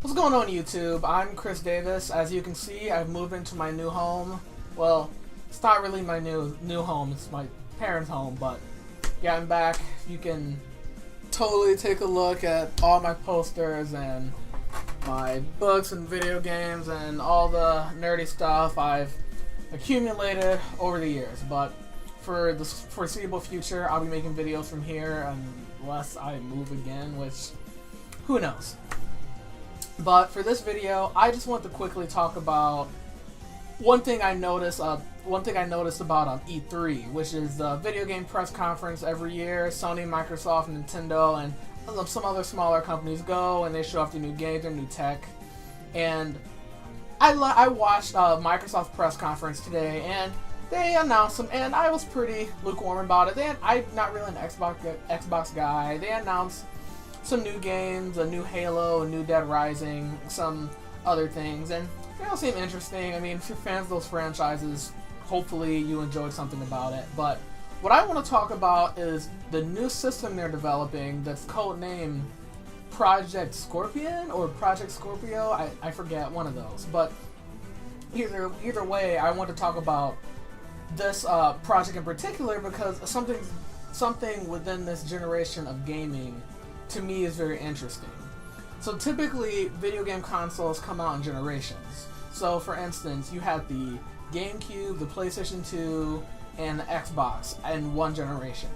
What's going on YouTube? I'm Chris Davis. As you can see, I've moved into my new home. Well, it's not really my new home, it's my parents' home, but yeah, I'm back. You can totally take a look at all my posters and my books and video games and all the nerdy stuff I've accumulated over the years. But for the foreseeable future, I'll be making videos from here unless I move again, which who knows. But for this video, I just want to quickly talk about one thing I noticed. One thing I noticed about E3, which is the video game press conference every year. Sony, Microsoft, Nintendo, and some other smaller companies go and they show off their new games, their new tech. And I watched Microsoft press conference today, and they announced them, and I was pretty lukewarm about it. I'm not really an Xbox guy. They announced some new games, a new Halo, a new Dead Rising, some other things, and they all seem interesting. I mean, if you're fans of those franchises, hopefully you enjoyed something about it. But what I want to talk about is the new system they're developing that's codenamed Project Scorpion or Project Scorpio. I forget, one of those. But either way, I want to talk about this project in particular because something within this generation of gaming to me is very interesting. So typically, video game consoles come out in generations. So for instance, you had the GameCube, the PlayStation 2, and the Xbox in one generation.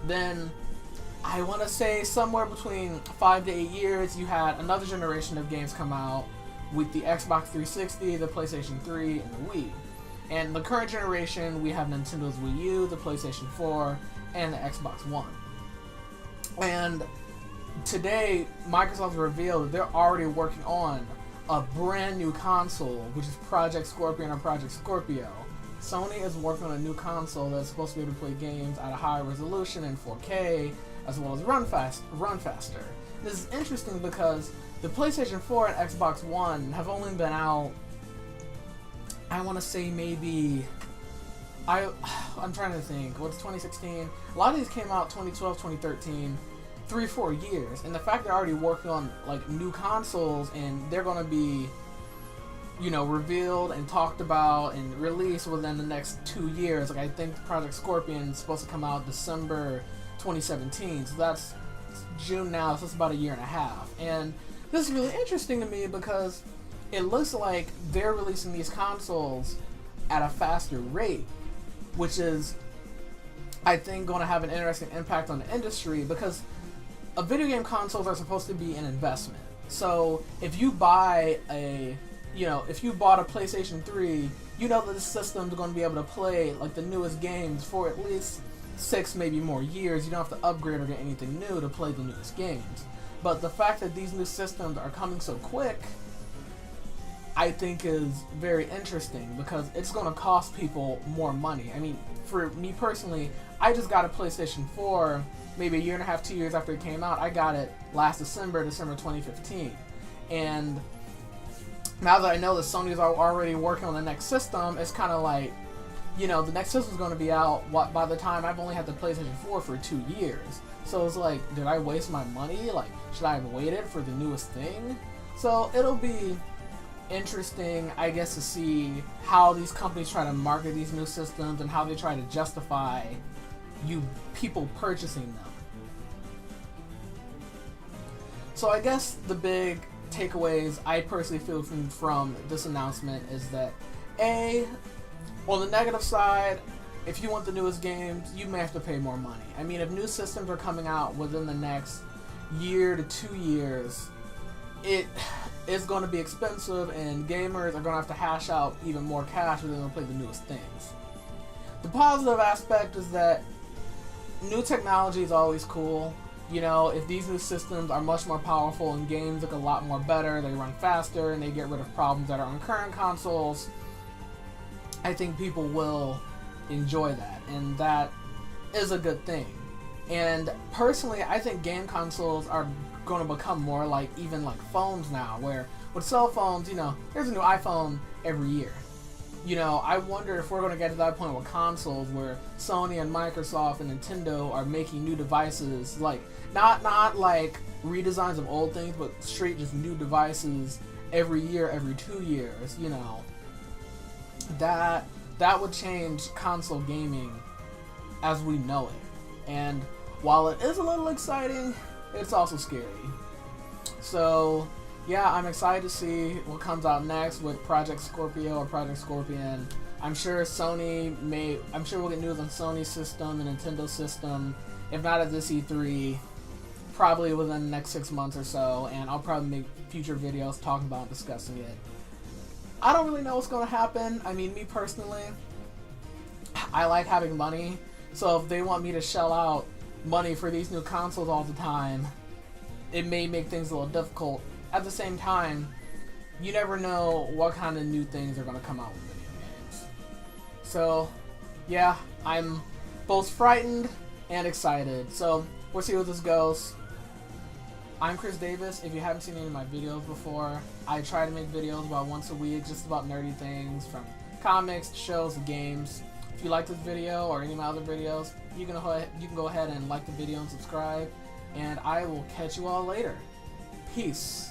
Then, I want to say somewhere between 5 to 8 years, you had another generation of games come out with the Xbox 360, the PlayStation 3, and the Wii. And the current generation, we have Nintendo's Wii U, the PlayStation 4, and the Xbox One. And today, Microsoft revealed that they're already working on a brand new console, which is Project Scorpion or Project Scorpio. Sony is working on a new console that's supposed to be able to play games at a higher resolution in 4K, as well as run faster. This is interesting because the PlayStation 4 and Xbox One have only been out, I want to say maybe, I'm trying to think, what's 2016? A lot of these came out 2012, 2013. 3-4 years, and the fact they're already working on like new consoles and they're going to be, you know, revealed and talked about and released within the next 2 years. Like, I think Project Scorpion is supposed to come out December 2017, so that's June now, so it's about a year and a half. And this is really interesting to me because it looks like they're releasing these consoles at a faster rate, which is, I think, going to have an interesting impact on the industry because video game consoles are supposed to be an investment. So if you buy if you bought a PlayStation 3, you know that the system's going to be able to play like the newest games for at least 6, maybe more years. You don't have to upgrade or get anything new to play the newest games. But the fact that these new systems are coming so quick, I think is very interesting because it's going to cost people more money. I mean, for me personally, I just got a PlayStation 4 maybe a year and a half, 2 years after it came out. I got it last December 2015. And now that I know that Sony's already working on the next system, it's kind of like, you know, the next system's going to be out by the time I've only had the PlayStation 4 for 2 years. So it's like, did I waste my money? Like, should I have waited for the newest thing? So it'll be interesting, I guess, to see how these companies try to market these new systems and how they try to justify people purchasing them. So I guess the big takeaways I personally feel from this announcement is that on the negative side, if you want the newest games, you may have to pay more money. I mean, if new systems are coming out within the next year to 2 years, it is going to be expensive and gamers are going to have to hash out even more cash if they're going to play the newest things. The positive aspect is that new technology is always cool. You know, if these new systems are much more powerful and games look a lot more better, they run faster, and they get rid of problems that are on current consoles, I think people will enjoy that, and that is a good thing. And personally, I think game consoles are going to become more like even like phones now, where with cell phones, you know, there's a new iPhone every year. you know, I wonder if we're going to get to that point with consoles where Sony and Microsoft and Nintendo are making new devices, like not like redesigns of old things, but straight just new devices every year, every 2 years. You know, that would change console gaming as we know it. And while it is a little exciting, it's also scary. So yeah, I'm excited to see what comes out next with Project Scorpio or Project Scorpion. I'm sure we'll get news on Sony's system and Nintendo system, if not at this E3, probably within the next 6 months or so, and I'll probably make future videos talking about and discussing it. I don't really know what's going to happen. I mean, me personally, I like having money, so if they want me to shell out money for these new consoles all the time, it may make things a little difficult. At the same time, you never know what kind of new things are going to come out with video games. So, yeah, I'm both frightened and excited. So, we'll see where this goes. I'm Chris Davis. If you haven't seen any of my videos before, I try to make videos about once a week, just about nerdy things, from comics, shows, and games. If you like this video or any of my other videos, you can go ahead and like the video and subscribe. And I will catch you all later. Peace.